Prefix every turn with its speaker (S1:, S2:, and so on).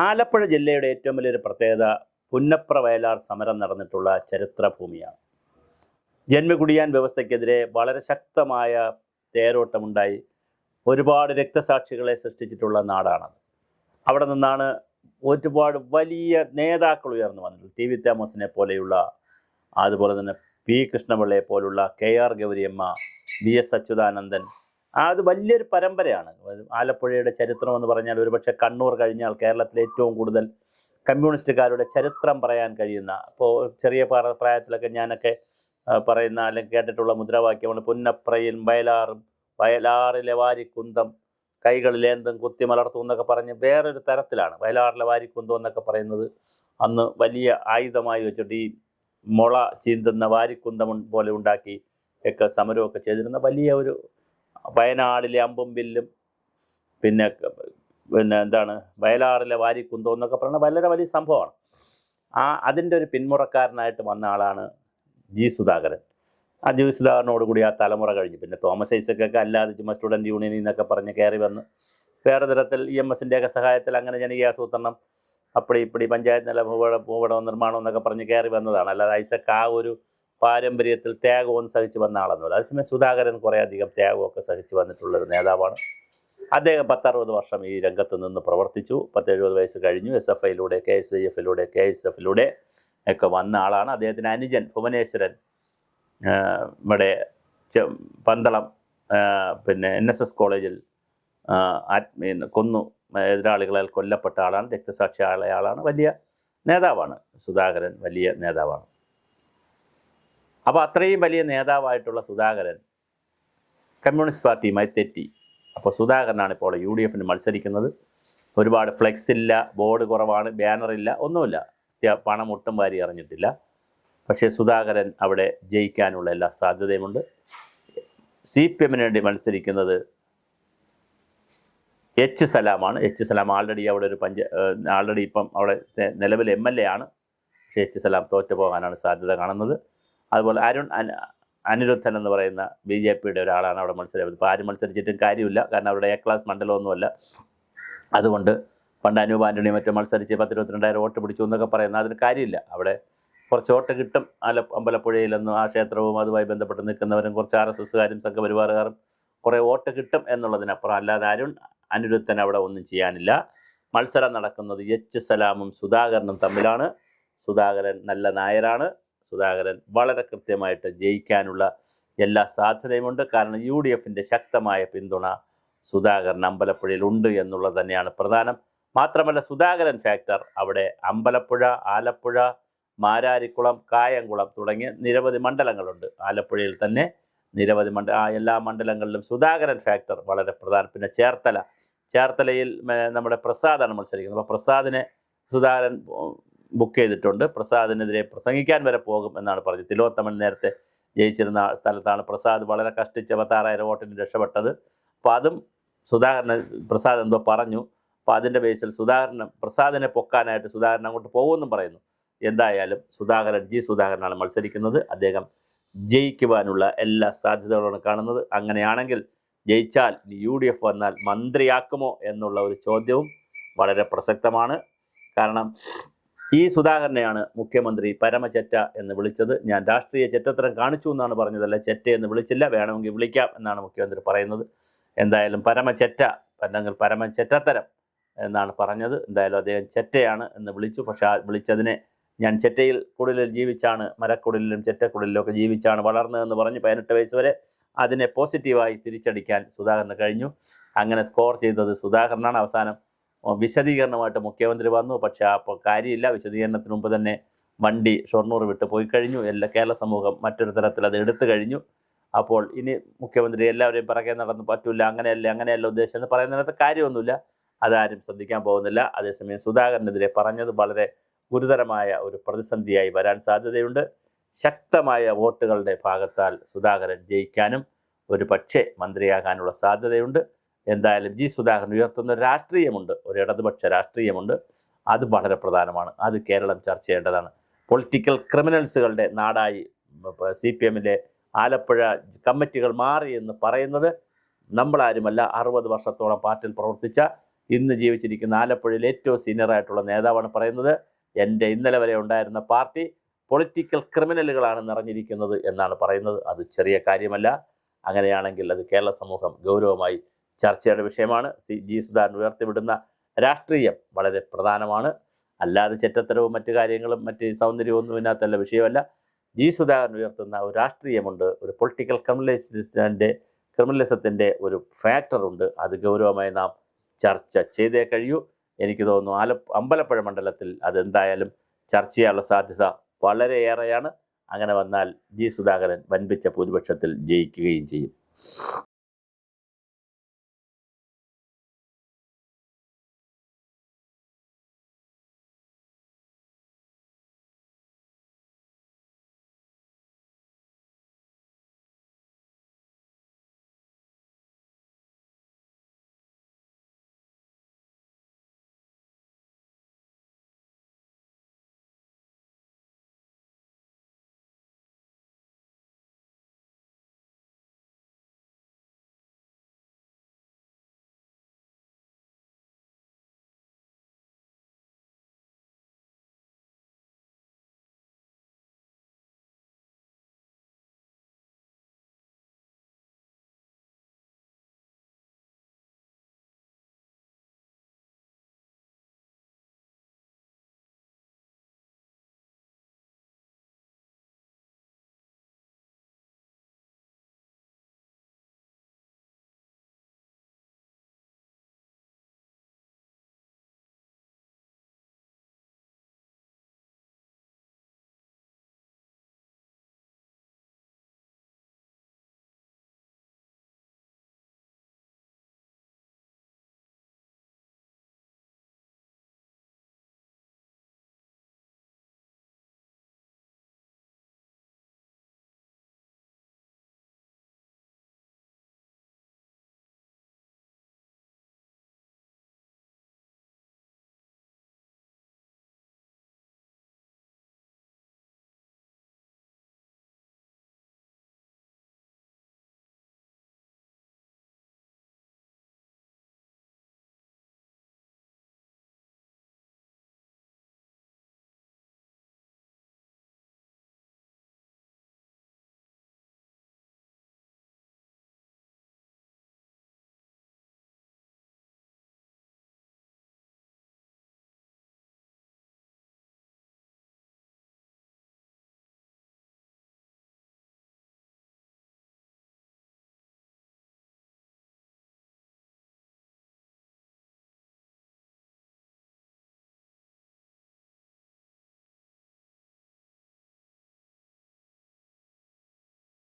S1: ആലപ്പുഴ ജില്ലയുടെ ഏറ്റവും വലിയൊരു പ്രത്യേകത പുന്നപ്ര വയലാർ സമരം നടന്നിട്ടുള്ള ചരിത്രഭൂമിയാണ്. ജന്മികുടിയാൻ വ്യവസ്ഥയ്ക്കെതിരെ വളരെ ശക്തമായ തേരോട്ടമുണ്ടായി. ഒരുപാട് രക്തസാക്ഷികളെ സൃഷ്ടിച്ചിട്ടുള്ള നാടാണത്. അവിടെ നിന്നാണ് ഒരുപാട് വലിയ നേതാക്കൾ ഉയർന്നു വന്നത്. ടി വി തോമസിനെ പോലെയുള്ള, അതുപോലെ തന്നെ പി കൃഷ്ണപിള്ളയെ പോലുള്ള, K R Gouriamma, V S Achuthanandan. അത് വലിയൊരു പരമ്പരയാണ്. ആലപ്പുഴയുടെ ചരിത്രം എന്ന് പറഞ്ഞാൽ ഒരുപക്ഷെ കണ്ണൂർ കഴിഞ്ഞാൽ കേരളത്തിലെ ഏറ്റവും കൂടുതൽ കമ്മ്യൂണിസ്റ്റുകാരുടെ ചരിത്രം പറയാൻ കഴിയുന്ന, ഇപ്പോൾ ചെറിയ പ്രായത്തിലൊക്കെ ഞാനൊക്കെ പറയുന്ന അല്ലെങ്കിൽ കേട്ടിട്ടുള്ള മുദ്രാവാക്യമാണ് പുന്നപ്രയിൽ വയലാറും വയലാറിലെ വാരിക്കുന്തം കൈകളിലേന്തും കുത്തിമലർത്തും എന്നൊക്കെ പറഞ്ഞ് വേറൊരു തരത്തിലാണ്. വയലാറിലെ വാരിക്കുന്തം എന്നൊക്കെ പറയുന്നത് അന്ന് വലിയ ആയുധമായി വെച്ചിട്ട് ഈ മുള ചീന്തുന്ന വാരിക്കുന്തം പോലെ ഉണ്ടാക്കി ഒക്കെ സമരമൊക്കെ ചെയ്തിരുന്ന വലിയ ഒരു വയനാടിലെ അമ്പും വില്ലും പിന്നെ എന്താണ് വയലാറിലെ വാരിക്കുന്തം എന്നൊക്കെ പറയുന്നത് വളരെ വലിയ സംഭവമാണ്. അതിൻ്റെ ഒരു പിന്മുറക്കാരനായിട്ട് വന്ന ആളാണ് ജി സുധാകരൻ. ആ ജി സുധാകരനോടുകൂടി ആ തലമുറ കഴിഞ്ഞു. പിന്നെ തോമസ് ഐസക്കൊക്കെ അല്ലാതെ ചുമ്മാ സ്റ്റുഡൻറ്റ് യൂണിയനിൽ നിന്നൊക്കെ പറഞ്ഞ് കയറി വന്ന് വേറെ തരത്തിൽ EMSൻ്റെയൊക്കെ സഹായത്തിൽ അങ്ങനെ ജനകീയാസൂത്രണം അപ്പടി ഇപ്പടി പഞ്ചായത്ത് നില ഭൂപടം നിർമ്മാണം എന്നൊക്കെ പറഞ്ഞ് കയറി വന്നതാണ്. അല്ലാതെ ഐസക്ക് ആ ഒരു പാരമ്പര്യത്തിൽ ത്യാഗവും സഹിച്ച് വന്ന ആളെന്നില്ല. അതേസമയം സുധാകരൻ കുറേയധികം ത്യാഗമൊക്കെ സഹിച്ച് വന്നിട്ടുള്ളൊരു നേതാവാണ്. അദ്ദേഹം 10-60 വർഷം ഈ രംഗത്ത് നിന്ന് പ്രവർത്തിച്ചു. 10-70 വയസ്സ് കഴിഞ്ഞു. SFIയിലൂടെ KSYFിലൂടെ KSFിലൂടെ ഒക്കെ വന്ന ആളാണ്. അദ്ദേഹത്തിൻ്റെ അനുജൻ ഭുവനേശ്വരൻ ഇവിടെ പന്തളം പിന്നെ NSS കോളേജിൽ കൊന്നു എതിരാളികളാൽ കൊല്ലപ്പെട്ട ആളാണ്. രക്തസാക്ഷിയായ ആളാണ്. വലിയ നേതാവാണ് സുധാകരൻ, വലിയ നേതാവാണ്. അപ്പോൾ അത്രയും വലിയ നേതാവായിട്ടുള്ള സുധാകരൻ കമ്മ്യൂണിസ്റ്റ് പാർട്ടിയുമായി തെറ്റി. അപ്പോൾ സുധാകരനാണ് ഇപ്പോൾ UDFന് മത്സരിക്കുന്നത്. ഒരുപാട് ഫ്ലെക്സ് ഇല്ല, ബോർഡ് കുറവാണ്, ബാനറില്ല, ഒന്നുമില്ല. പണം ഒട്ടും വാരി അറിഞ്ഞിട്ടില്ല. പക്ഷേ സുധാകരൻ അവിടെ ജയിക്കാനുള്ള എല്ലാ സാധ്യതയുമുണ്ട്. CPMന് വേണ്ടി മത്സരിക്കുന്നത് H സലാമാണ്. H സലാം ആൾറെഡി അവിടെ ഒരു ആൾറെഡി ഇപ്പം അവിടെ നിലവിൽ MLA ആണ്. പക്ഷേ H സലാം തോറ്റു പോകാനാണ് സാധ്യത കാണുന്നത്. അതുപോലെ അനിരുദ്ധൻ എന്ന് പറയുന്ന BJPയുടെ ഒരാളാണ് അവിടെ മത്സരിക്കുന്നത്. ഇപ്പോൾ ആരും മത്സരിച്ചിട്ടും കാര്യമില്ല, കാരണം അവിടെ A ക്ലാസ് മണ്ഡലമൊന്നുമല്ല. അതുകൊണ്ട് പണ്ട് അനൂപ് ആൻ്റണി മറ്റും മത്സരിച്ച് 10-22,000 വോട്ട് പിടിച്ചു എന്നൊക്കെ പറയുന്നത് അതിന് കാര്യമില്ല. അവിടെ കുറച്ച് വോട്ട് കിട്ടും. അമ്പലപ്പുഴയിലൊന്നും ആ ക്ഷേത്രവും അതുമായി ബന്ധപ്പെട്ട് നിൽക്കുന്നവരും കുറച്ച് RSSകാരും സംഘപരിവാറുകാരും കുറേ വോട്ട് കിട്ടും എന്നുള്ളതിനപ്പുറം അല്ലാതെ അനിരുദ്ധൻ അവിടെ ഒന്നും ചെയ്യാനില്ല. മത്സരം നടക്കുന്നത് H സലാമും സുധാകരനും തമ്മിലാണ്. സുധാകരൻ നല്ല നായരാണ്. സുധാകരൻ വളരെ കൃത്യമായിട്ട് ജയിക്കാനുള്ള എല്ലാ സാധ്യതയുമുണ്ട്. കാരണം UDFൻ്റെ ശക്തമായ പിന്തുണ സുധാകരൻ അമ്പലപ്പുഴയിൽ ഉണ്ട് എന്നുള്ളത് തന്നെയാണ് പ്രധാനം. മാത്രമല്ല സുധാകരൻ ഫാക്ടർ അവിടെ അമ്പലപ്പുഴ, ആലപ്പുഴ, മാരാരിക്കുളം, കായംകുളം തുടങ്ങിയ നിരവധി മണ്ഡലങ്ങളുണ്ട്. ആലപ്പുഴയിൽ തന്നെ നിരവധി എല്ലാ മണ്ഡലങ്ങളിലും സുധാകരൻ ഫാക്ടർ വളരെ പ്രധാനം. പിന്നെ ചേർത്തലയിൽ നമ്മുടെ പ്രസാദാണ് മത്സരിക്കുന്നത്. അപ്പോൾ പ്രസാദിനെ സുധാകരൻ ബുക്ക് ചെയ്തിട്ടുണ്ട്. പ്രസാദിനെതിരെ പ്രസംഗിക്കാൻ വരെ പോകും എന്നാണ് പറഞ്ഞത്. തിലോത്തമൻ നേരത്തെ ജയിച്ചിരുന്ന സ്ഥലത്താണ് പ്രസാദ് വളരെ കഷ്ടിച്ച് 16,000 വോട്ടിന് രക്ഷപ്പെട്ടത്. അപ്പോൾ അതും പ്രസാദ് എന്തോ പറഞ്ഞു. അപ്പോൾ അതിൻ്റെ ബേസിൽ പ്രസാദിനെ പൊക്കാനായിട്ട് സുധാകരൻ അങ്ങോട്ട് പോകുമെന്നും പറയുന്നു. എന്തായാലും ജി സുധാകരനാണ് മത്സരിക്കുന്നത്. അദ്ദേഹം ജയിക്കുവാനുള്ള എല്ലാ സാധ്യതകളാണ് കാണുന്നത്. അങ്ങനെയാണെങ്കിൽ ജയിച്ചാൽ UDF വന്നാൽ മന്ത്രിയാക്കുമോ എന്നുള്ള ഒരു ചോദ്യവും വളരെ പ്രസക്തമാണ്. കാരണം ഈ സുധാകരനെയാണ് മുഖ്യമന്ത്രി പരമചെറ്റ എന്ന് വിളിച്ചത്. ഞാൻ രാഷ്ട്രീയ ചെറ്റത്തരം കാണിച്ചു എന്നാണ് പറഞ്ഞതല്ല, ചെറ്റ എന്ന് വിളിച്ചില്ല, വേണമെങ്കിൽ വിളിക്കാം എന്നാണ് മുഖ്യമന്ത്രി പറയുന്നത്. എന്തായാലും പരമചെറ്റ അല്ലെങ്കിൽ പരമചെറ്റത്തരം എന്നാണ് പറഞ്ഞത്. എന്തായാലും അദ്ദേഹം ചെറ്റയാണ് എന്ന് വിളിച്ചു. പക്ഷേ ആ വിളിച്ചതിനെ ഞാൻ ചെറ്റയിൽ കുടിലിൽ ജീവിച്ചാണ്, മരക്കുടിലും ചെറ്റക്കുടിലും ഒക്കെ ജീവിച്ചാണ് വളർന്നതെന്ന് പറഞ്ഞ് 18 വയസ്സ് വരെ അതിനെ പോസിറ്റീവായി തിരിച്ചടിക്കാൻ സുധാകരന് കഴിഞ്ഞു. അങ്ങനെ സ്കോർ ചെയ്തത് സുധാകരനാണ്. അവസാനം വിശദീകരണമായിട്ട് മുഖ്യമന്ത്രി വന്നു. പക്ഷേ അപ്പോൾ കാര്യമില്ല. വിശദീകരണത്തിന് മുമ്പ് തന്നെ വണ്ടി ഷൊർണൂർ വിട്ട് പോയി കഴിഞ്ഞു. കേരള സമൂഹം മറ്റൊരു തരത്തിൽ അത് എടുത്തു കഴിഞ്ഞു. അപ്പോൾ ഇനി മുഖ്യമന്ത്രി എല്ലാവരെയും പിറകെ നടന്ന് പറ്റില്ല, അങ്ങനെയല്ല ഉദ്ദേശിച്ചെന്ന് പറയുന്നതിനകത്ത് കാര്യമൊന്നുമില്ല. അതാരും ശ്രദ്ധിക്കാൻ പോകുന്നില്ല. അതേസമയം സുധാകരനെതിരെ പറഞ്ഞത് വളരെ ഗുരുതരമായ ഒരു പ്രതിസന്ധിയായി വരാൻ സാധ്യതയുണ്ട്. ശക്തമായ വോട്ടുകളുടെ ഭാഗത്താൽ സുധാകരൻ ജയിക്കാനും ഒരു പക്ഷേ മന്ത്രിയാകാനുള്ള സാധ്യതയുണ്ട്. എന്തായാലും ജി സുധാകരൻ ഉയർത്തുന്ന രാഷ്ട്രീയമുണ്ട്, ഒരു ഇടതുപക്ഷ രാഷ്ട്രീയമുണ്ട്. അത് വളരെ പ്രധാനമാണ്. അത് കേരളം ചർച്ച ചെയ്യേണ്ടതാണ്. പൊളിറ്റിക്കൽ ക്രിമിനൽസുകളുടെ നാടായി CPMലെ ആലപ്പുഴ കമ്മിറ്റികൾ മാറി എന്ന് പറയുന്നത് നമ്മളാരുമല്ല, 60 വർഷത്തോളം പാർട്ടിയിൽ പ്രവർത്തിച്ച ഇന്ന് ജീവിച്ചിരിക്കുന്ന ആലപ്പുഴയിൽ ഏറ്റവും സീനിയറായിട്ടുള്ള നേതാവാണ് പറയുന്നത്, എൻ്റെ ഇന്നലെ വരെ ഉണ്ടായിരുന്ന പാർട്ടി പൊളിറ്റിക്കൽ ക്രിമിനലുകളാണ് നിറഞ്ഞിരിക്കുന്നത് എന്നാണ് പറയുന്നത്. അത് ചെറിയ കാര്യമല്ല. അങ്ങനെയാണെങ്കിൽ അത് കേരള സമൂഹം ഗൗരവമായി ചർച്ചയുടെ വിഷയമാണ്. ജി സുധാകരൻ ഉയർത്തിവിടുന്ന രാഷ്ട്രീയം വളരെ പ്രധാനമാണ്. അല്ലാതെ ചെറ്റത്തരവും മറ്റു കാര്യങ്ങളും മറ്റ് സൗന്ദര്യവും ഒന്നും ഇതിനകത്തല്ല വിഷയമല്ല. ജി സുധാകരൻ ഉയർത്തുന്ന ഒരു രാഷ്ട്രീയമുണ്ട്, ഒരു പൊളിറ്റിക്കൽ ക്രിമിനലിസത്തിൻ്റെ ഒരു ഫാക്ടറുണ്ട്. അത് ഗൗരവമായി നാം ചർച്ച ചെയ്തേ കഴിയൂ. എനിക്ക് തോന്നുന്നു അമ്പലപ്പുഴ മണ്ഡലത്തിൽ അതെന്തായാലും ചർച്ച ചെയ്യാനുള്ള സാധ്യത വളരെയേറെയാണ്. അങ്ങനെ വന്നാൽ ജി സുധാകരൻ വൻപിച്ച ഭൂരിപക്ഷത്തിൽ ജയിക്കുകയും ചെയ്യും.